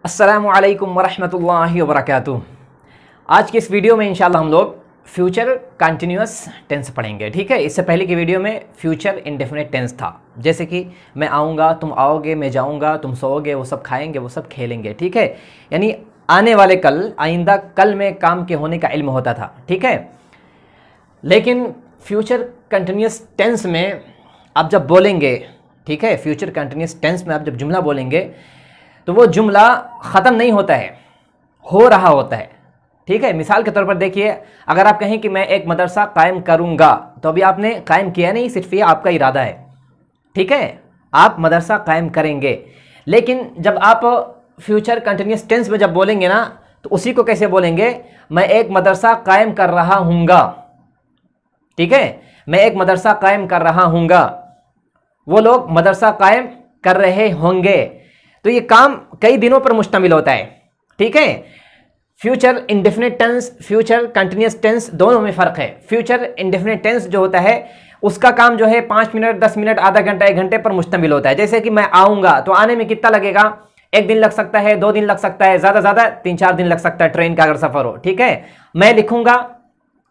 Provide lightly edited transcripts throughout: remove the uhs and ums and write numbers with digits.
अस्सलामुअलैकुम वरहमतुल्लाहि वबरकातुहू। आज की इस वीडियो में इंशाल्लाह हम लोग फ्यूचर कंटिन्यूअस टेंस पढ़ेंगे। ठीक है, इससे पहले की वीडियो में फ्यूचर इंडेफिनिट टेंस था, जैसे कि मैं आऊँगा, तुम आओगे, मैं जाऊँगा, तुम सोओगे, वो सब खाएंगे, वो सब खेलेंगे। ठीक है, यानी आने वाले कल, आइंदा कल में काम के होने का इल्म होता था। ठीक है, लेकिन फ्यूचर कंटिन्यूअस टेंस में आप जब बोलेंगे, ठीक है, फ्यूचर कंटिन्यूअस टेंस में आप जब जुमला बोलेंगे तो वो जुमला ख़त्म नहीं होता है, हो रहा होता है। ठीक है, मिसाल के तौर पर देखिए, अगर आप कहें कि मैं एक मदरसा कायम करूँगा, तो अभी आपने कायम किया नहीं, सिर्फ ये आपका इरादा है। ठीक है, आप मदरसा कायम करेंगे। लेकिन जब आप फ्यूचर कंटिन्यूअस टेंस में जब बोलेंगे ना, तो उसी को कैसे बोलेंगे? मैं एक मदरसा कायम कर रहा हूँगा। ठीक है, मैं एक मदरसा कायम कर रहा हूँगा, वो लोग मदरसा कायम कर रहे होंगे। तो ये काम कई दिनों पर मुश्तमिल होता है। ठीक है, future indefinite tense, future continuous tense, दोनों में फ़र्क है। फ्यूचर इंडेफिनिट टेंस जो होता है उसका काम जो है 5 मिनट, 10 मिनट, आधा घंटा, 1 घंटे पर मुश्तमिल होता है। जैसे कि मैं आऊँगा, तो आने में कितना लगेगा? 1 दिन लग सकता है, 2 दिन लग सकता है, ज़्यादा ज़्यादा 3-4 दिन लग सकता है, ट्रेन का अगर सफ़र हो। ठीक है, मैं लिखूँगा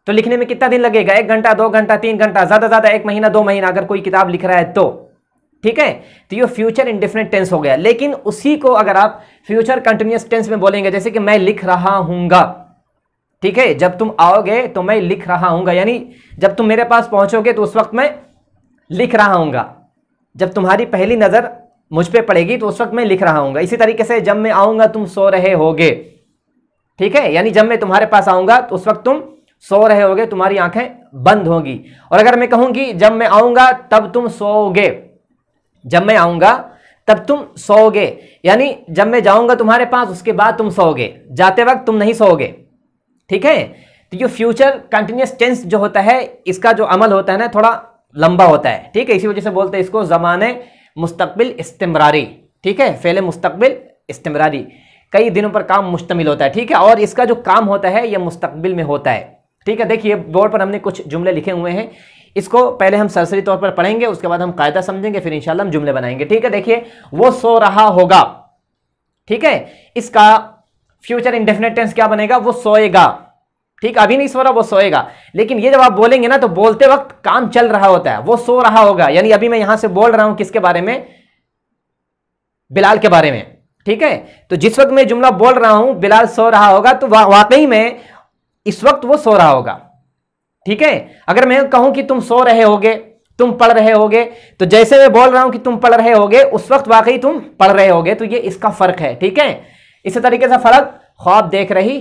तो लिखने में कितना दिन लगेगा? 1 घंटा, 2 घंटा, 3 घंटा, ज़्यादा ज़्यादा 1 महीना, 2 महीना, अगर कोई किताब लिख रहा है तो। ठीक है, तो ये फ्यूचर इंडेफिनिट टेंस हो गया। लेकिन उसी को अगर आप फ्यूचर कंटिन्यूअस टेंस में बोलेंगे, जैसे कि मैं लिख रहा हूँगा। ठीक है, जब तुम आओगे तो मैं लिख रहा हूँगा, यानी जब तुम मेरे पास पहुँचोगे तो उस वक्त मैं लिख रहा हूँगा। जब तुम्हारी पहली नज़र मुझ पर पड़ेगी तो उस वक्त मैं लिख रहा हूँगा। इसी तरीके से जब मैं आऊँगा तुम सो रहे होगे। ठीक है, यानी जब मैं तुम्हारे पास आऊँगा तो उस वक्त तुम सो रहे होगे, तुम्हारी आंखें बंद होंगी। और अगर मैं कहूँगी जब मैं आऊँगा तब तुम सोओगे, जब मैं आऊँगा तब तुम सोओगे, यानी जब मैं जाऊँगा तुम्हारे पास उसके बाद तुम सोओगे, जाते वक्त तुम नहीं सोओगे। ठीक है, तो ये फ्यूचर कंटिन्यूअस टेंस जो होता है, इसका जो अमल होता है ना, थोड़ा लंबा होता है। ठीक है, इसी वजह से बोलते हैं इसको ज़माने मुस्तक़बिल इस्तिमरारी। ठीक है, फ़ेले मुस्तक़बिल इस्तिमरारी, कई दिनों पर काम मुश्तमिल होता है। ठीक है, और इसका जो काम होता है यह मुस्तक़बिल में होता है। ठीक है, देखिए बोर्ड पर हमने कुछ जुमले लिखे हुए हैं, इसको पहले हम सरसरी तौर पर पढ़ेंगे, उसके बाद हम कायदा समझेंगे, फिर इंशाल्लाह हम जुमले बनाएंगे। ठीक है, देखिए, वो सो रहा होगा। ठीक है, इसका फ्यूचर इंडेफिनिट टेंस क्या बनेगा? वो सोएगा। ठीक, अभी नहीं सो रहा, वो सोएगा। लेकिन ये जब आप बोलेंगे ना, तो बोलते वक्त काम चल रहा होता है, वो सो रहा होगा। यानी अभी मैं यहां से बोल रहा हूं किसके बारे में? बिलाल के बारे में। ठीक है, तो जिस वक्त मैं जुमला बोल रहा हूं बिलाल सो रहा होगा, तो वाकई में इस वक्त वो सो रहा होगा। ठीक है, अगर मैं कहूं कि तुम सो रहे होगे, तुम पढ़ रहे होगे, तो जैसे मैं बोल रहा हूं कि तुम पढ़ रहे होगे, उस वक्त वाकई तुम पढ़ रहे होगे। तो ये इसका फर्क है। ठीक है, इसी तरीके से फर्क ख्वाब देख रही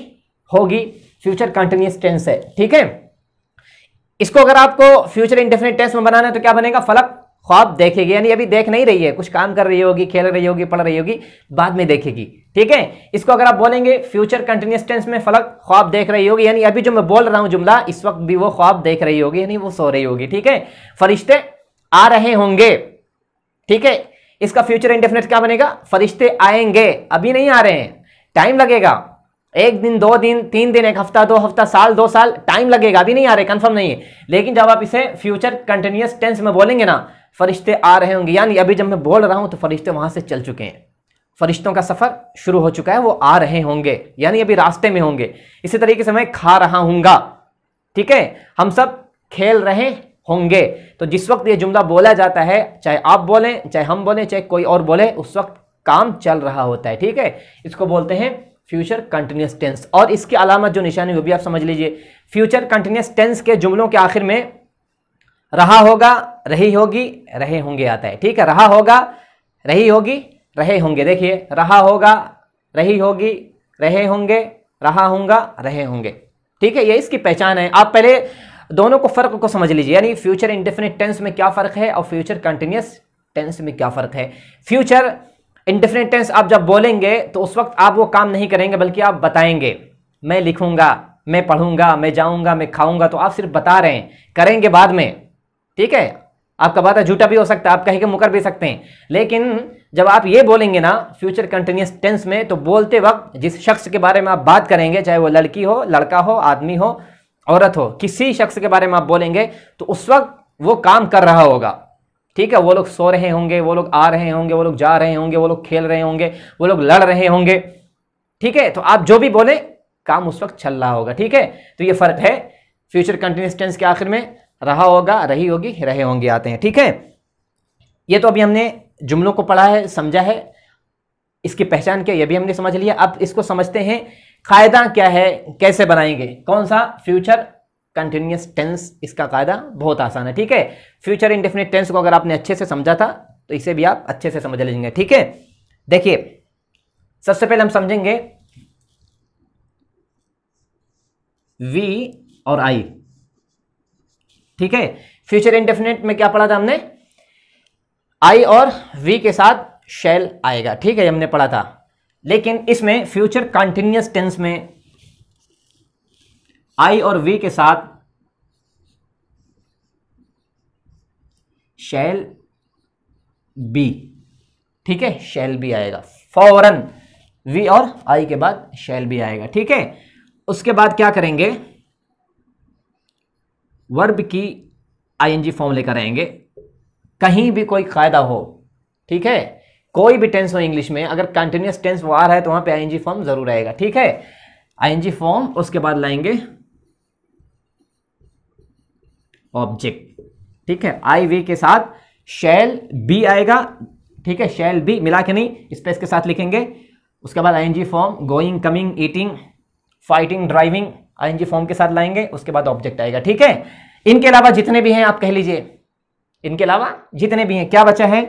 होगी, फ्यूचर कंटिन्यूअस टेंस है। ठीक है, इसको अगर आपको फ्यूचर इंडेफिनिट टेंस में बनाना है तो क्या बनेगा? फलक ख्वाब देखेगी, यानी अभी देख नहीं रही है, कुछ काम कर रही होगी, खेल रही होगी, पढ़ रही होगी, बाद में देखेगी। ठीक है, इसको अगर आप बोलेंगे फ्यूचर कंटिन्यूअस टेंस में, फलक ख्वाब देख रही होगी, यानी अभी जो मैं बोल रहा हूं जुमला, इस वक्त भी वो ख्वाब देख रही होगी, यानी वो सो रही होगी। ठीक है, फरिश्ते आ रहे होंगे। ठीक है, इसका फ्यूचर इंडेफिनिट क्या बनेगा? फरिश्ते आएंगे, अभी नहीं आ रहे हैं, टाइम लगेगा, 1 दिन, 2 दिन, 3 दिन, 1 हफ्ता, 2 हफ्ता, साल, 2 साल, टाइम लगेगा, अभी नहीं आ रहे, कंफर्म नहीं है। लेकिन जब आप इसे फ्यूचर कंटिन्यूअस टेंस में बोलेंगे ना, फरिश्ते आ रहे होंगे, यानी अभी जब मैं बोल रहा हूं तो फरिश्ते वहां से चल चुके हैं, फरिश्तों का सफर शुरू हो चुका है, वो आ रहे होंगे, यानी अभी रास्ते में होंगे। इसी तरीके से मैं खा रहा हूंगा। ठीक है, हम सब खेल रहे होंगे। तो जिस वक्त ये जुमला बोला जाता है, चाहे आप बोलें, चाहे हम बोलें, चाहे कोई और बोले, उस वक्त काम चल रहा होता है। ठीक है, इसको बोलते हैं फ्यूचर कंटिन्यूअस टेंस। और इसकी अलामत जो निशानी वो भी आप समझ लीजिए। फ्यूचर कंटिन्यूअस टेंस के जुमलों के आखिर में रहा होगा, रही होगी, रहे होंगे आता है। ठीक है, रहा होगा, रही होगी, रहे होंगे। देखिए, रहा होगा, रही होगी, रहे होंगे, रहा होगा, रहे होंगे। ठीक है, ये इसकी पहचान है। आप पहले दोनों को फर्क को समझ लीजिए, यानी फ्यूचर इंडेफिनिट टेंस में क्या फर्क है और फ्यूचर कंटिन्यूअस टेंस में क्या फर्क है। फ्यूचर इंडेफिनिट टेंस आप जब बोलेंगे तो उस वक्त आप वो काम नहीं करेंगे, बल्कि आप बताएंगे। मैं लिखूंगा, मैं पढ़ूंगा, मैं जाऊंगा, मैं खाऊंगा, तो आप सिर्फ बता रहे हैं, करेंगे बाद में। ठीक है, आपका वादा झूठा भी हो सकता है, आप कहीं के मुकर भी सकते हैं। लेकिन जब आप ये बोलेंगे ना फ्यूचर कंटिन्यूअस टेंस में, तो बोलते वक्त जिस शख्स के बारे में आप बात करेंगे, चाहे वो लड़की हो, लड़का हो, आदमी हो, औरत हो, किसी शख्स के बारे में आप बोलेंगे, तो उस वक्त वो काम कर रहा होगा। ठीक है, वो लोग सो रहे होंगे, वो लोग आ रहे होंगे, वो लोग जा रहे होंगे, वो लोग खेल रहे होंगे, वो लोग लड़ रहे होंगे। ठीक है, तो आप जो भी बोले काम उस वक्त चल रहा होगा। ठीक है, तो ये फर्क है। फ्यूचर कंटिन्यूअस टेंस के आखिर में रहा होगा, रही होगी, रहे होंगे आते हैं। ठीक है, ये तो अभी हमने जुमलों को पढ़ा है, समझा है, इसकी पहचान क्या ये भी हमने समझ लिया। अब इसको समझते हैं कायदा क्या है, कैसे बनाएंगे, कौन सा फ्यूचर कंटिन्यूअस टेंस। इसका कायदा बहुत आसान है। ठीक है, फ्यूचर इंडेफिनिट टेंस को अगर आपने अच्छे से समझा था तो इसे भी आप अच्छे से समझ लीजिएंगे। ठीक है, देखिए सबसे पहले हम समझेंगे वी और आई। ठीक है, फ्यूचर इंडेफिनिट में क्या पढ़ा था हमने, आई और वी के साथ शैल आएगा। ठीक है, हमने पढ़ा था। लेकिन इसमें फ्यूचर कंटिन्यूअस टेंस में आई और वी के साथ शैल बी। ठीक है, शैल बी आएगा फौरन, वी और आई के बाद शैल बी आएगा। ठीक है, उसके बाद क्या करेंगे, वर्ब की आईएनजी फॉर्म लेकर आएंगे। कहीं भी कोई कायदा हो, ठीक है, कोई भी टेंस हो इंग्लिश में, अगर कंटिन्यूअस टेंस वो आ रहा है तो वहां पे आईएनजी फॉर्म जरूर आएगा। ठीक है, आईएनजी फॉर्म, उसके बाद लाएंगे ऑब्जेक्ट। ठीक है, आई वी के साथ शैल बी आएगा। ठीक है, शैल बी मिला के नहीं, स्पेस के साथ लिखेंगे। उसके बाद ING form, going, coming, eating, fighting, driving, ING form के साथ लाएंगे। उसके बाद ऑब्जेक्ट आएगा। ठीक है, इनके अलावा जितने भी हैं आप कह लीजिए, इनके अलावा जितने भी हैं, क्या बचा है,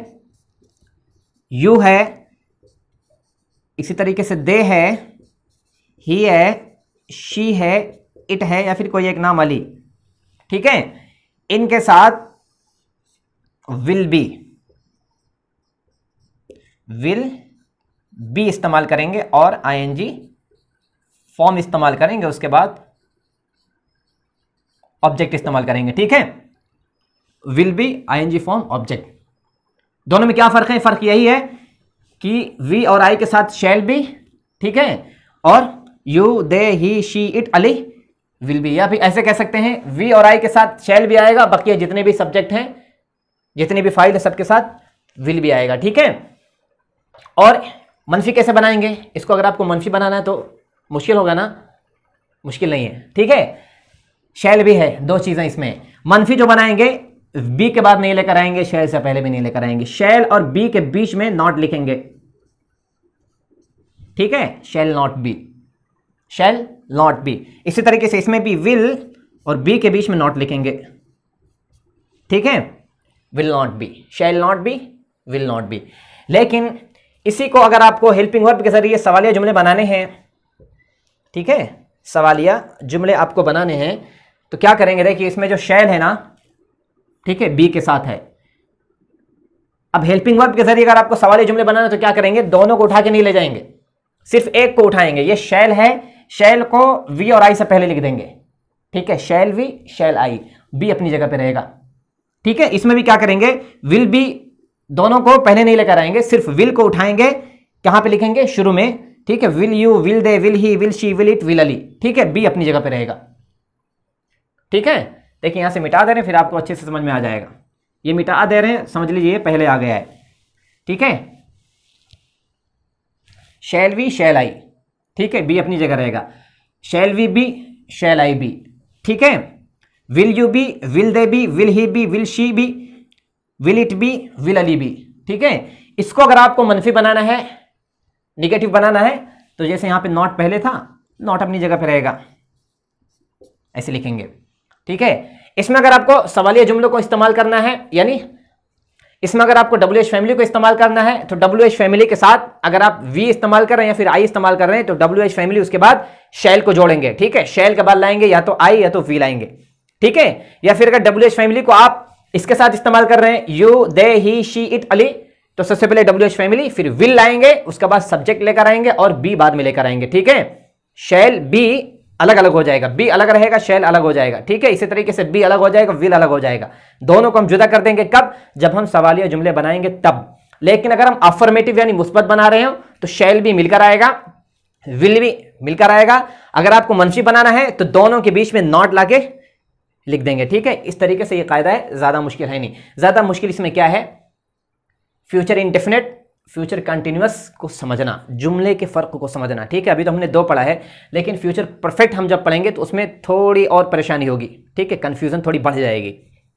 यू है, इसी तरीके से दे है, ही है, शी है, इट है, या फिर कोई एक नाम वाली। ठीक है, इनके साथ विल बी इस्तेमाल करेंगे और आईएनजी फॉर्म इस्तेमाल करेंगे। उसके बाद ऑब्जेक्ट इस्तेमाल करेंगे। ठीक है, will be, ING form, object. दोनों में क्या फर्क है, फर्क यही है कि वी और आई के साथ शैल बी, ठीक है, और you, they, he, she, it, Ali, will be. या फिर ऐसे कह सकते हैं, वी और आई के साथ शैल भी आएगा, बाकी जितने भी सब्जेक्ट हैं, जितनी भी फाइल है, सबके साथ विल भी आएगा। ठीक है, और मनफी कैसे बनाएंगे इसको, अगर आपको मनफी बनाना है तो मुश्किल होगा ना, मुश्किल नहीं है। ठीक है, शैल भी है, दो चीजें इसमें। मनफी जो बनाएंगे बी के बाद नहीं लेकर आएंगे, शैल से पहले भी नहीं लेकर आएंगे। शैल और बी के बीच में नॉट लिखेंगे। ठीक है, शैल not B, shell not B. इसी तरीके से इसमें भी विल और बी के बीच में नॉट लिखेंगे। ठीक है, will not B, shell not B, will not B. लेकिन इसी को अगर आपको हेल्पिंग वर्ब के जरिए सवालिया जुमले बनाने हैं, ठीक है, सवालिया जुमले आपको बनाने हैं, तो क्या करेंगे, देखिए इसमें जो शैल है ना, ठीक है, बी के साथ है। अब हेल्पिंग वर्ब के जरिए अगर आपको सवालिया जुमले बनाना है तो क्या करेंगे, दोनों को उठा के नहीं ले जाएंगे, सिर्फ एक को उठाएंगे। ये शैल है, शैल को वी और आई से पहले लिख देंगे। ठीक है, shall we, shell I, B अपनी जगह पे रहेगा। ठीक है, इसमें भी क्या करेंगे, विल बी, दोनों को पहले नहीं लेकर आएंगे, सिर्फ विल को उठाएंगे, कहां पे लिखेंगे, शुरू में। ठीक है, will you, will they, will he, will she, will it, will Ali. ठीक है, बी अपनी जगह पे रहेगा। ठीक है, देखिए यहां से मिटा दे रहे हैं, फिर आपको अच्छे से समझ में आ जाएगा। ये मिटा दे रहे हैं, समझ लीजिए पहले आ गया है। ठीक है, शैल वी, शैल आई, ठीक है, बी अपनी जगह रहेगा। Shall we be, shall I be. ठीक है, will you be, will they be, will he be, will she be, will it be, will Ali be. ठीक है, इसको अगर आपको मनफी बनाना है, निगेटिव बनाना है, तो जैसे यहां पे नॉट पहले था, नॉट अपनी जगह पे रहेगा, ऐसे लिखेंगे। ठीक है, इसमें अगर आपको सवालिया जुमलों को इस्तेमाल करना है, यानी इसमें अगर आपको WH फैमिली को इस्तेमाल करना है, तो WH फैमिली के साथ अगर आप V इस्तेमाल कर रहे हैं या फिर I इस्तेमाल कर रहे हैं, तो WH फैमिली उसके बाद शैल को जोड़ेंगे। ठीक है, शैल के बाद लाएंगे या तो I या तो V लाएंगे। ठीक है, या फिर अगर WH फैमिली को आप इसके साथ इस्तेमाल कर रहे हैं, you, they, he, she, it, Ali, तो सबसे पहले WH फैमिली, फिर विल लाएंगे, उसके बाद सब्जेक्ट लेकर आएंगे और बी बाद में लेकर आएंगे। ठीक है, शैल बी अलग अलग हो जाएगा, बी अलग रहेगा, शैल अलग हो जाएगा। ठीक है, इसी तरीके से बी अलग हो जाएगा, विल अलग हो जाएगा। दोनों को हम जुदा कर देंगे, कब, जब हम सवालिया जुमले बनाएंगे तब। लेकिन अगर हम अफर्मेटिव यानी मुस्बत बना रहे हो तो शैल भी मिलकर आएगा, विल भी मिलकर आएगा। अगर आपको मनफी बनाना है तो दोनों के बीच में नॉट लाके लिख देंगे। ठीक है, इस तरीके से ये कायदा है, ज्यादा मुश्किल है नहीं। ज्यादा मुश्किल इसमें क्या है, फ्यूचर इंडेफिनिट, फ्यूचर कंटिन्यूअस को समझना, जुमले के फ़र्क को समझना, ठीक है। अभी तो हमने 2 पढ़ा है, लेकिन फ्यूचर परफेक्ट हम जब पढ़ेंगे तो उसमें थोड़ी और परेशानी होगी, ठीक है, कन्फ्यूज़न थोड़ी बढ़ जाएगी,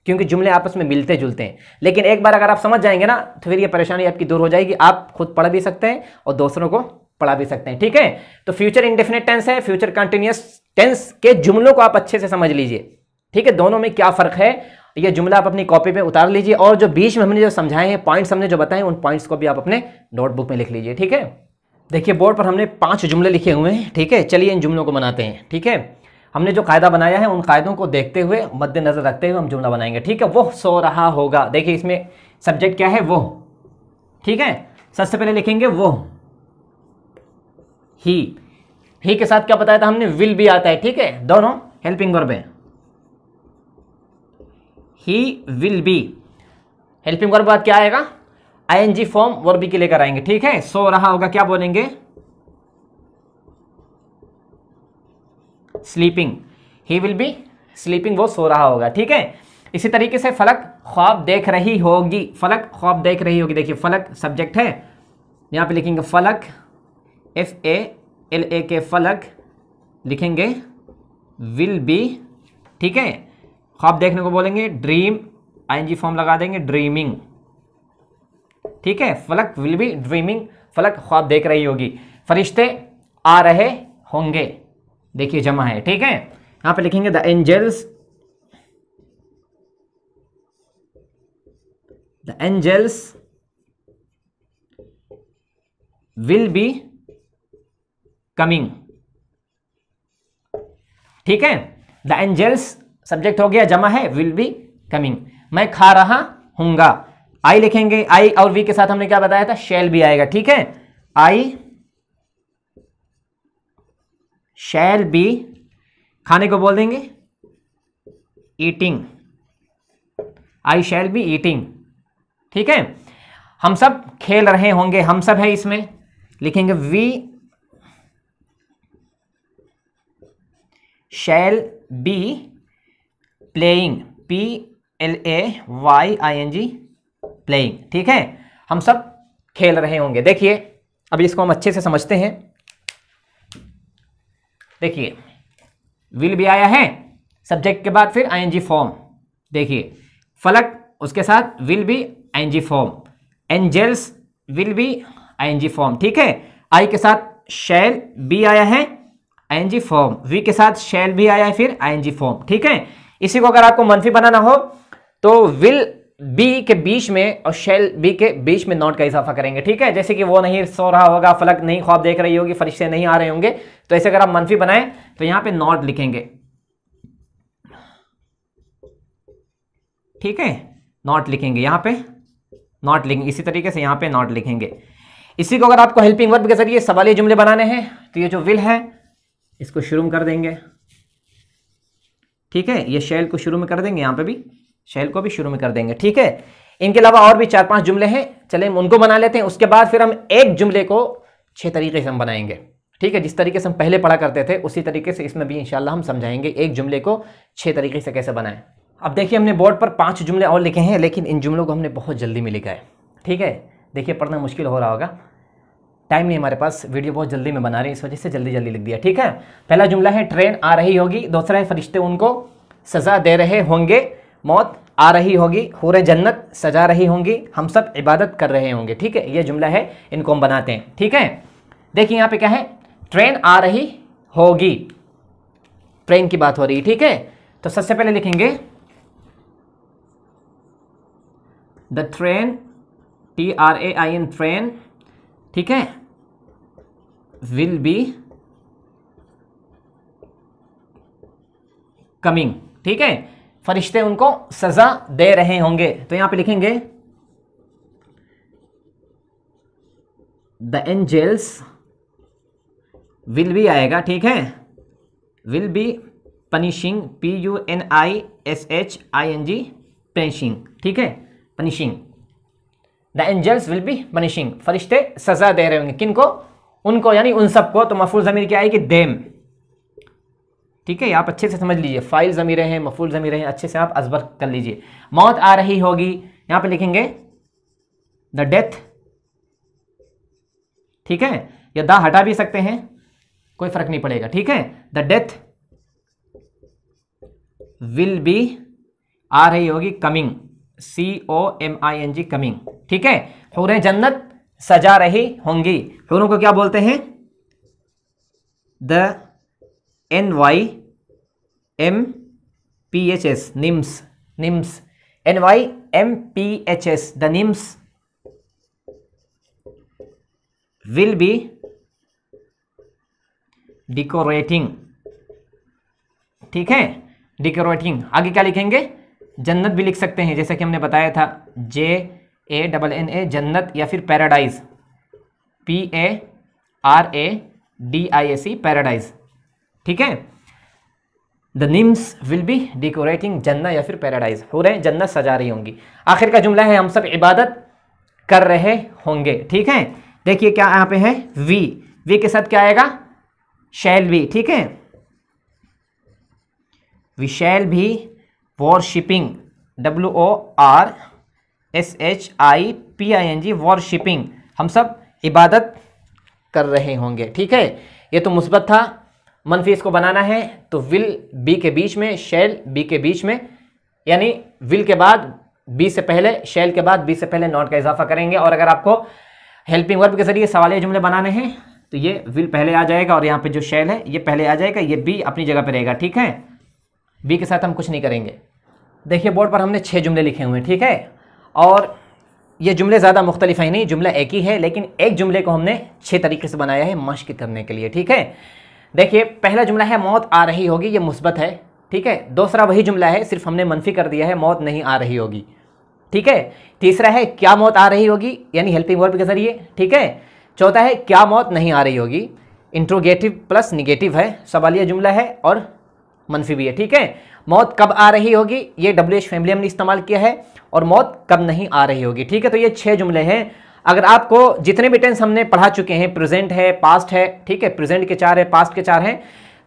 क्योंकि जुमले आपस में मिलते जुलते हैं। लेकिन एक बार अगर आप समझ जाएंगे ना तो फिर ये परेशानी आपकी दूर हो जाएगी, आप खुद पढ़ भी सकते हैं और दूसरों को पढ़ा भी सकते हैं, ठीक है। तो फ्यूचर इंडेफिनिट टेंस है, फ्यूचर कंटिन्यूअस टेंस के जुमलों को आप अच्छे से समझ लीजिए, ठीक है, दोनों में क्या फ़र्क है। ये जुमला आप अपनी कॉपी पे उतार लीजिए और जो बीच में हमने जो समझाए हैं पॉइंट्स हमने जो बताए उन पॉइंट्स को भी आप अपने नोटबुक में लिख लीजिए, ठीक है। देखिए बोर्ड पर हमने 5 जुमले लिखे हुए हैं, ठीक है। चलिए इन जुमलों को बनाते हैं, ठीक है। हमने जो कायदा बनाया है उन कायदों को देखते हुए, मद्देनजर रखते हुए हम जुमला बनाएंगे, ठीक है। वो सो रहा होगा, देखिए इसमें सब्जेक्ट क्या है, वो, ठीक है। सबसे पहले लिखेंगे वो, ही के साथ क्या बताया था हमने, विल भी आता है, ठीक है, दोनों हेल्पिंग वर्ब है। He will be, helping verb बाद क्या आएगा, आईएनजी फॉर्म वर्ब बी के लेकर आएंगे, ठीक है। सो रहा होगा क्या बोलेंगे, sleeping, he will be sleeping, वो सो रहा होगा, ठीक है। इसी तरीके से फलक ख्वाब देख रही होगी, फलक ख्वाब देख रही होगी, देखिए फलक सब्जेक्ट है, यहां पे लिखेंगे फलक, FALAK फलक, लिखेंगे विल बी, ठीक है। ख्वाब देखने को बोलेंगे ड्रीम, आईएनजी फॉर्म लगा देंगे ड्रीमिंग, ठीक है। फलक विल बी ड्रीमिंग, फलक ख्वाब देख रही होगी। फरिश्ते आ रहे होंगे, देखिए जमा है, ठीक है। यहां पे लिखेंगे the angels will be coming, ठीक है। द एंजल्स सब्जेक्ट हो गया, जमा है, विल बी कमिंग। मैं खा रहा हूंगा, आई लिखेंगे, आई और वी के साथ हमने क्या बताया था, शैल भी आएगा, ठीक है। आई शैल बी, खाने को बोल देंगे eating, I shall be eating, ठीक है। हम सब खेल रहे होंगे, हम सब है इसमें, लिखेंगे we shall be playing, PLAYING playing, ठीक है। हम सब खेल रहे होंगे। देखिए अब इसको हम अच्छे से समझते हैं। देखिए विल भी आया है सब्जेक्ट के बाद, फिर ING फॉर्म, देखिए फलक उसके साथ will be ING form, angels will be ING form, ठीक है। आई के साथ शैल बी आया है ING फॉर्म, वी के साथ शैल भी आया है फिर ING फॉर्म, ठीक है। इसी को अगर आपको मनफी बनाना हो तो विल बी के बीच में और शैल बी के बीच में नॉट का इजाफा करेंगे, ठीक है। जैसे कि वो नहीं सो रहा होगा, फलक नहीं ख्वाब देख रही होगी, फरिश्ते नहीं आ रहे होंगे, तो ऐसे अगर आप मनफी बनाएं तो यहां पे नॉट लिखेंगे, ठीक है, नॉट लिखेंगे, यहां पे नॉट लिखेंगे, इसी तरीके से यहां पे नॉट लिखेंगे। इसी को अगर आपको हेल्पिंग वर्ब के जरिए सवाली जुमले बनाने हैं तो ये जो विल है इसको शुरू में कर देंगे, ठीक है। ये शैल को शुरू में कर देंगे, यहां पे भी शैल को भी शुरू में कर देंगे, ठीक है। इनके अलावा और भी 4-5 जुमले हैं, चले हम उनको बना लेते हैं। उसके बाद फिर हम एक जुमले को 6 तरीके से हम बनाएंगे, ठीक है। जिस तरीके से हम पहले पढ़ा करते थे उसी तरीके से इसमें भी इंशाल्लाह हम समझाएंगे एक जुमले को 6 तरीके से कैसे बनाएं। अब देखिए हमने बोर्ड पर 5 जुमले और लिखे हैं, लेकिन इन जुमलों को हमने बहुत जल्दी में लिखा है, ठीक है। देखिए पढ़ना मुश्किल हो रहा होगा, टाइम नहीं हमारे पास, वीडियो बहुत जल्दी में बना रहे हैं, इस वजह से जल्दी जल्दी लिख दिया, ठीक है। पहला जुमला है ट्रेन आ रही होगी, दूसरा है फरिश्ते उनको सजा दे रहे होंगे, मौत आ रही होगी, हूरे जन्नत सजा रही होंगी, हम सब इबादत कर रहे होंगे, ठीक है। ये जुमला है, इनको हम बनाते हैं, ठीक है। देखिए यहाँ पे क्या है, ट्रेन आ रही होगी, ट्रेन की बात हो रही है, ठीक है। तो सबसे पहले लिखेंगे द ट्रेन, TRAIN ट्रेन, ठीक है, विल बी कमिंग, ठीक है। फरिश्ते उनको सजा दे रहे होंगे, तो यहां पे लिखेंगे द एंजल्स विल बी आएगा, ठीक है, will be punishing, PUNISHING punishing, ठीक है, punishing. The angels will be punishing, फरिश्ते सजा दे रहे होंगे, किनको, उनको, यानी उन सबको। तो मफूल ज़मीर क्या आएगी, देम, ठीक है। आप अच्छे से समझ लीजिए, फाइल ज़मीरें हैं, मफूल ज़मीरें हैं, अच्छे से आप अज़बर कर लीजिए। मौत आ रही होगी, यहाँ पे लिखेंगे द डेथ ठीक है, या दा हटा भी सकते हैं, कोई फर्क नहीं पड़ेगा। ठीक है, द डेथ विल बी, आ रही होगी कमिंग, COMING कमिंग। ठीक है, हूरें जन्नत सजा रही होंगी। हूरों को क्या बोलते हैं? The NYMPHS, nymphs, nymphs, NYMPHS, the nymphs will be decorating. ठीक है, डिकोरेटिंग। आगे क्या लिखेंगे? जन्नत भी लिख सकते हैं, जैसे कि हमने बताया था, JANNA, जन्नत, या फिर पैराडाइज, PARADISE, पैराडाइज। ठीक है, द निम्स विल बी डिकोरेटिंग जन्नत या फिर पैराडाइज, हो रहे जन्नत सजा रही होंगी। आखिर का जुमला है हम सब इबादत कर रहे होंगे। ठीक है, देखिए क्या यहाँ पे है, वी के साथ क्या आएगा? शैल बी। ठीक है, वी शैल भी वॉरशिपिंग, WORSHIPING, वॉरशिपिंग, हम सब इबादत कर रहे होंगे। ठीक है, ये तो मुस्बत था। मनफी इसको बनाना है तो विल बी के बीच में, शैल बी के बीच में, यानी विल के बाद बी से पहले, शैल के बाद बी से पहले नॉट का इजाफा करेंगे। और अगर आपको हेल्पिंग वर्ब के जरिए सवालिया जुमले बनाने हैं तो ये विल पहले आ जाएगा और यहाँ पे जो शैल है ये पहले आ जाएगा, ये बी अपनी जगह पे रहेगा। ठीक है, बी के साथ हम कुछ नहीं करेंगे। देखिए बोर्ड पर हमने 6 जुमले लिखे हुए हैं। ठीक है, और ये जुमले ज़्यादा मुख्तलिफ है नहीं, जुमला एक ही है, लेकिन एक जुमले को हमने 6 तरीके से बनाया है मश्क करने के लिए। ठीक है, देखिए पहला जुमला है मौत आ रही होगी, ये मुस्बत है। ठीक है, दूसरा वही जुमला है, सिर्फ हमने मनफी कर दिया है, मौत नहीं आ रही होगी। ठीक है, तीसरा है क्या मौत आ रही होगी, यानी हेल्पिंग वर्ब के जरिए। ठीक है, चौथा है क्या मौत नहीं आ रही होगी, इंट्रोगेटिव प्लस निगेटिव है, सवालिया जुमला है और मनफी भी है। ठीक है, मौत कब आ रही होगी, ये WH फैमिली हमने इस्तेमाल किया है, और मौत कब नहीं आ रही होगी। ठीक है, तो ये 6 जुमले हैं। अगर आपको जितने भी टेंस हमने पढ़ा चुके हैं, प्रेजेंट है, पास्ट है, ठीक है, प्रेजेंट के 4 है, पास्ट के 4 हैं,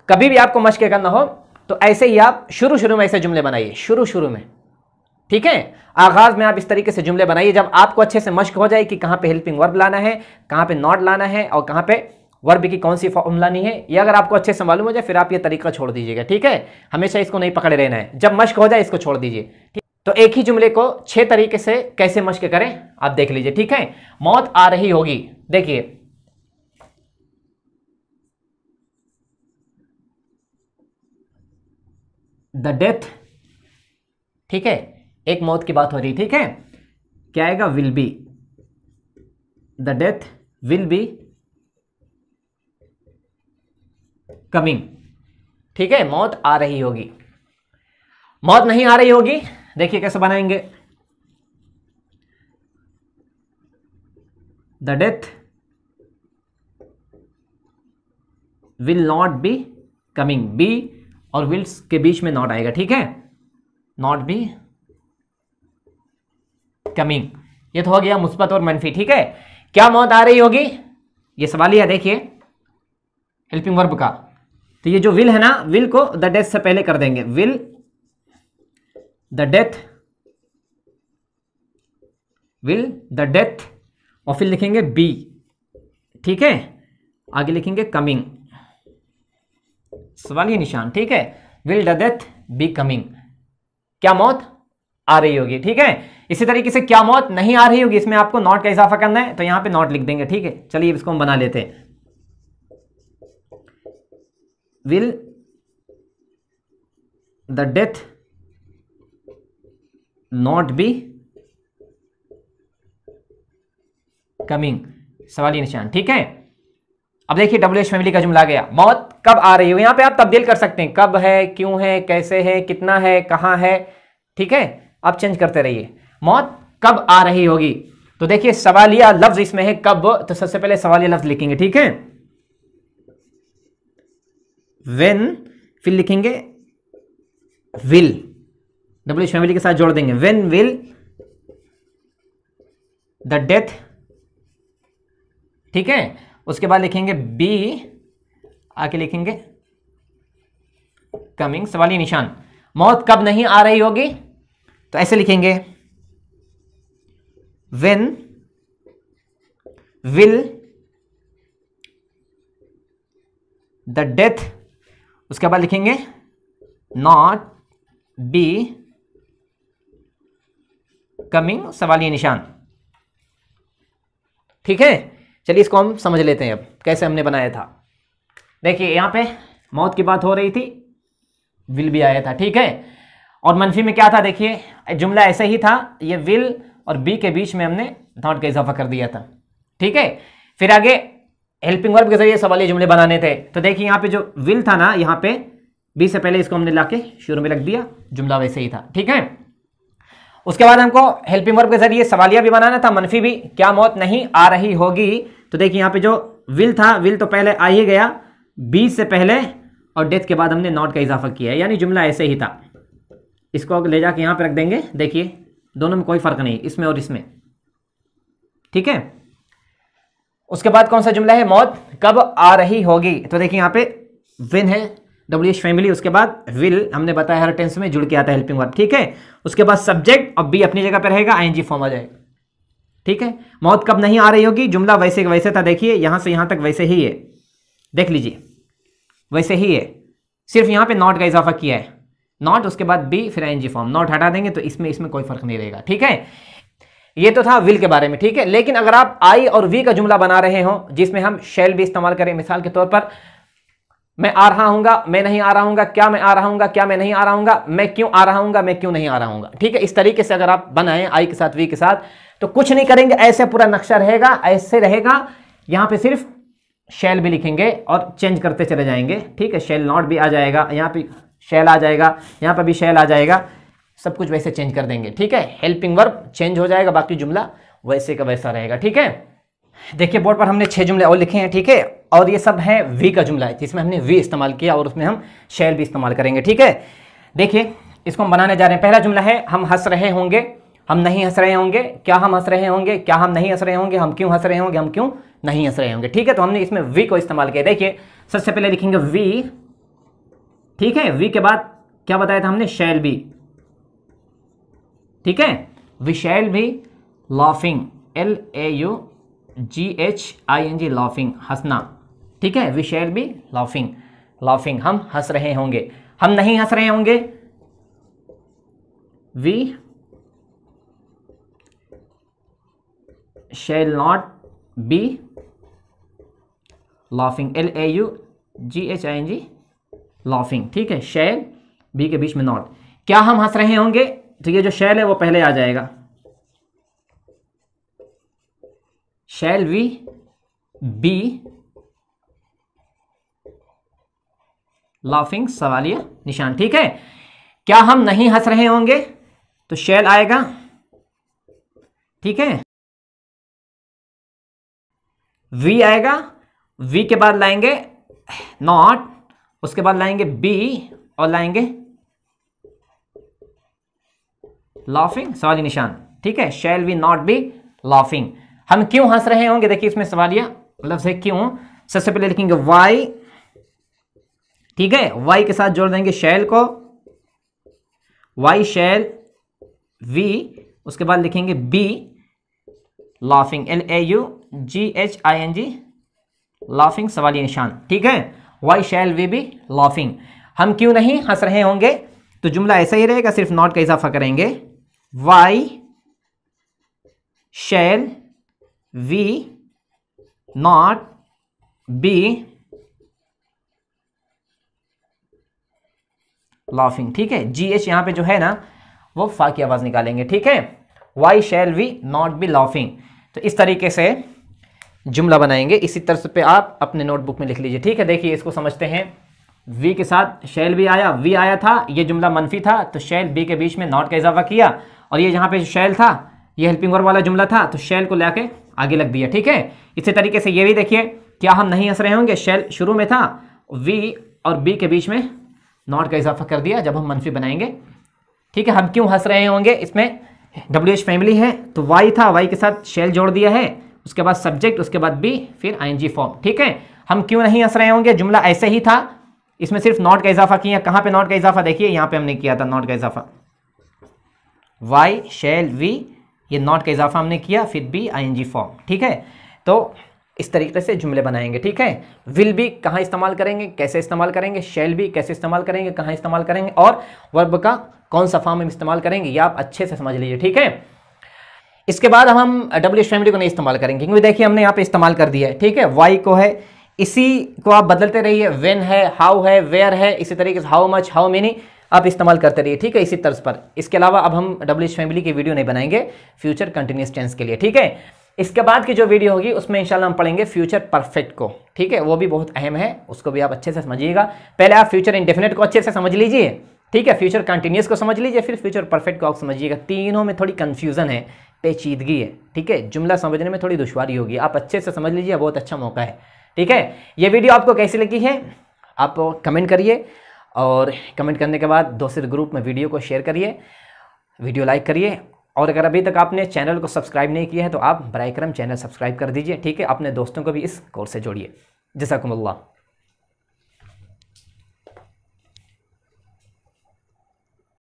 कभी भी आपको मश्क करना हो तो ऐसे ही आप शुरू में ऐसे जुमले बनाइए, शुरू में। ठीक है, आगाज में आप इस तरीके से जुमले बनाइए, जब आपको अच्छे से मश्क हो जाए कि कहाँ पे हेल्पिंग वर्ब लाना है, कहाँ पे नॉट लाना है, और कहाँ पे वर्ब की कौन सी फॉर्म लानी है, ये अगर आपको अच्छे से मालूम हो जाए फिर आप ये तरीका छोड़ दीजिएगा। ठीक है, हमेशा इसको नहीं पकड़े रहना है, जब मश्क हो जाए इसको छोड़ दीजिए। ठीक, तो एक ही जुमले को 6 तरीके से कैसे मश्क करें आप देख लीजिए। ठीक है, मौत आ रही होगी, देखिए द डेथ। ठीक है, एक मौत की बात हो रही। ठीक है, क्या आएगा? Will be, the death will be coming. ठीक है, मौत आ रही होगी। मौत नहीं आ रही होगी, देखिए कैसे बनाएंगे, the death will not be coming, be और विल्स के बीच में नॉट आएगा। ठीक है, नॉट बी कमिंग, ये तो हो गया मुस्बत और मनफी। ठीक है, क्या मौत आ रही होगी, ये सवालिया देखिए हेल्पिंग वर्ब का, तो ये जो विल है ना, विल को द डेथ से पहले कर देंगे, will the death, will the death, और फिर लिखेंगे बी। ठीक है, आगे लिखेंगे कमिंग, सवालिया निशान। ठीक है, will the death be coming, क्या मौत आ रही होगी। ठीक है, इसी तरीके से क्या मौत नहीं आ रही होगी, इसमें आपको नॉट का इजाफा करना है, तो यहां पे नॉट लिख देंगे। ठीक है, चलिए इसको हम बना लेते हैं, will the death not be coming, सवालिया निशान। ठीक है, अब देखिए WH फैमिली का जुमला आ गया, मौत कब आ रही हो, यहां पे आप तब्दील कर सकते हैं, कब है, क्यों है, कैसे है, कितना है, कहां है। ठीक है, आप चेंज करते रहिए, मौत कब आ रही होगी। तो देखिए सवालिया लफ्ज इसमें है कब, तो सबसे पहले सवालिया लफ्ज लिखेंगे। ठीक है, व्हेन, फिर लिखेंगे विल, WH फैमिली के साथ जोड़ देंगे, व्हेन विल द डेथ। ठीक है, उसके बाद लिखेंगे बी, आके लिखेंगे कमिंग, सवालिया निशान। मौत कब नहीं आ रही होगी, तो ऐसे लिखेंगे, व्हेन विल द डेथ, उसके बाद लिखेंगे नॉट बी कमिंग, सवालिया निशान। ठीक है, चलिए इसको हम समझ लेते हैं अब कैसे हमने बनाया था। देखिए यहां पे मौत की बात हो रही थी, विल भी आया था। ठीक है, और मनफी में क्या था, देखिए जुमला ऐसे ही था, ये विल और बी के बीच में हमने नॉट का इजाफा कर दिया था। ठीक है, फिर आगे हेल्पिंग वर्ब के जरिए सवालिया जुमले बनाने थे। तो देखिए यहाँ पे जो विल था ना, यहाँ पे बी से पहले इसको हमने लाके शुरू में रख दिया, जुमला वैसे ही था। ठीक है, उसके बाद हमको हेल्पिंग वर्ब के जरिए सवालिया भी बनाना था, मनफी भी। क्या मौत नहीं आ रही होगी, तो देखिए यहाँ पे जो विल था, विल तो पहले आ ही गया बी से पहले, और डेथ के बाद हमने नॉट का इजाफा किया है, यानी जुमला ऐसे ही था। इसको ले जाके यहाँ पे रख देंगे, देखिए दोनों में कोई फर्क नहीं, इसमें और इसमें। ठीक है, उसके बाद कौन सा जुमला है, मौत कब आ रही होगी। तो देखिए यहाँ पे विन है, WH फैमिली, उसके बाद विल हमने बताया हर टेंस में जुड़ के आता है हेल्पिंग वर्ब। ठीक है, उसके बाद सब्जेक्ट और बी अपनी जगह पर रहेगा, ING फॉर्म आ जाएगा। ठीक है, मौत कब नहीं आ रही होगी, जुमला वैसे वैसे था, देखिए यहां से यहां तक वैसे ही है, देख लीजिए वैसे ही है, सिर्फ यहां पे नॉट का इजाफा किया है, नॉट उसके बाद बी फिर ING फॉर्म, नॉट हटा देंगे तो इसमें कोई फर्क नहीं रहेगा। ठीक है, ये तो था विल के बारे में। ठीक है, लेकिन अगर आप आई और वी का जुमला बना रहे हो जिसमें हम शैल भी इस्तेमाल करें, मिसाल के तौर पर मैं आ रहा हूंगा, मैं नहीं आ रहा हूंगा, क्या मैं आ रहा हूंगा, क्या मैं नहीं आ रहा हूंगा, मैं क्यों आ रहा हूंगा, मैं क्यों नहीं आ रहा हूंगा। ठीक है, इस तरीके से अगर आप बनाएं आई के साथ वी के साथ, तो कुछ नहीं करेंगे, ऐसे पूरा नक्शा रहेगा, ऐसे रहेगा। यहां पे सिर्फ शैल भी लिखेंगे और चेंज करते चले जाएंगे। ठीक है, शैल नॉट भी आ जाएगा, यहाँ पे शैल आ जाएगा, यहाँ पर भी शैल आ जाएगा, सब कुछ वैसे चेंज कर देंगे। ठीक है, हेल्पिंग वर्ब चेंज हो जाएगा, बाकी जुमला वैसे का वैसा रहेगा। ठीक है, देखिए बोर्ड पर हमने 6 जुमले और लिखे हैं। ठीक है, और ये सब है वी का जुमला है, जिसमें हमने वी इस्तेमाल किया और उसमें हम शैल भी इस्तेमाल करेंगे। ठीक है, देखिए इसको हम बनाने जा रहे हैं। पहला जुमला है हम हंस रहे होंगे, हम नहीं हंस रहे होंगे, क्या हम हंस रहे होंगे, क्या हम नहीं हंस रहे होंगे, हम क्यों हंस रहे होंगे, हम क्यों नहीं हंस रहे होंगे। ठीक है, तो हमने इसमें वी को इस्तेमाल किया। देखिए सबसे पहले लिखेंगे वी। ठीक है, वी के बाद क्या बताया था हमने, शैल बी। ठीक है, we shall be laughing, LAUGHING laughing, हंसना। ठीक है, we shall be laughing, laughing हम हंस रहे होंगे। हम नहीं हंस रहे होंगे, we shall not be laughing, LAUGHING laughing. ठीक है, शैल बी के बीच में नॉट। क्या हम हंस रहे होंगे, तो ये जो शैल है वो पहले आ जाएगा, शैल वी बी लाफिंग, सवालिया निशान। ठीक है, क्या हम नहीं हंस रहे होंगे, तो शैल आएगा। ठीक है, वी आएगा, वी के बाद लाएंगे नॉट, उसके बाद लाएंगे बी और लाएंगे लाफिंग, सवालिया निशान। ठीक है, shall we not be laughing. हम क्यों हंस रहे होंगे, देखिए इसमें सवालिया मतलब से क्यों, सबसे पहले लिखेंगे वाई। ठीक है, वाई के साथ जोड़ देंगे शैल को, वाई शैल वी, उसके बाद लिखेंगे बी लाफिंग, LAUGHING लाफिंग, सवालिया निशान। ठीक है, why shall we be laughing. हम क्यों नहीं हंस रहे होंगे, तो जुमला ऐसा ही रहेगा, सिर्फ नॉट का इजाफा करेंगे, why shall we not be laughing. ठीक है, GH यहां पे जो है ना वो फा की आवाज निकालेंगे। ठीक है, why shall we not be laughing. तो इस तरीके से जुमला बनाएंगे, इसी तरह पे आप अपने नोटबुक में लिख लीजिए। ठीक है, देखिए इसको समझते हैं। वी के साथ शैल भी आया, वी आया था, ये जुमला मनफी था, तो शैल बी के बीच में नॉट का इजाफा किया, और ये जहां पे शैल था ये हेल्पिंग वर्ब वाला जुमला था, तो शैल को लाके आगे लग दिया। ठीक है, इसी तरीके से ये भी देखिए, क्या हम नहीं हंस रहे होंगे, शैल शुरू में था, वी और बी के बीच में नॉट का इजाफा कर दिया जब हम मनफी बनाएंगे। ठीक है, हम क्यों हंस रहे होंगे, इसमें WH फैमिली है तो वाई था, वाई के साथ शैल जोड़ दिया है, उसके बाद सब्जेक्ट, उसके बाद बी, फिर ING फॉर्म। ठीक है, हम क्यों नहीं हंस रहे होंगे, जुमला ऐसे ही था, इसमें सिर्फ नॉट का इजाफा किया। कहां पे नॉट का इजाफा, देखिए यहां पे हमने किया था नॉट का इजाफा, वाई शैल वी, ये नॉट का इजाफा हमने किया, फिर बी ING फॉर्म। ठीक है, तो इस तरीके से जुमले बनाएंगे, ठीक है। विल भी कहाँ इस्तेमाल करेंगे, कैसे इस्तेमाल करेंगे, शैल भी कैसे इस्तेमाल करेंगे, कहाँ इस्तेमाल करेंगे, और वर्ब का कौन सा फॉर्म में इस्तेमाल करेंगे, ये आप अच्छे से समझ लीजिए, ठीक है। इसके बाद हम WH फैमिली को नहीं इस्तेमाल करेंगे, क्योंकि देखिए हमने यहाँ पे इस्तेमाल कर दिया है, ठीक है। वाई को है, इसी को आप बदलते रहिए, व्हेन है, हाउ है, वेयर है, इसी तरीके से हाउ मच, हाउ मेनी आप इस्तेमाल करते रहिए, ठीक है, इसी तर्ज पर। इसके अलावा अब हम WH फैमिली की वीडियो नहीं बनाएंगे फ्यूचर कंटिन्यूस टेंस के लिए, ठीक है। इसके बाद की जो वीडियो होगी उसमें इंशाल्लाह हम पढ़ेंगे फ्यूचर परफेक्ट को, ठीक है, वो भी बहुत अहम है, उसको भी आप अच्छे से समझिएगा। पहले आप फ्यूचर इंडेफिनिट को अच्छे से समझ लीजिए, ठीक है, फ्यूचर कंटिन्यूस को समझ लीजिए, फिर फ्यूचर परफेक्ट को आप समझिएगा। तीनों में थोड़ी कन्फ्यूजन है, पेचीदगी है, ठीक है, जुमला समझने में थोड़ी दुश्वारी होगी, आप अच्छे से समझ लीजिए, बहुत अच्छा मौका है, ठीक है। ये वीडियो आपको कैसी लगी है आप कमेंट करिए, और कमेंट करने के बाद दोस्त ग्रुप में वीडियो को शेयर करिए, वीडियो लाइक करिए, और अगर अभी तक आपने चैनल को सब्सक्राइब नहीं किया है तो आप बराए करम चैनल सब्सक्राइब कर दीजिए, ठीक है। अपने दोस्तों को भी इस कोर्स से जोड़िए। जज़ाकुमुल्लाह।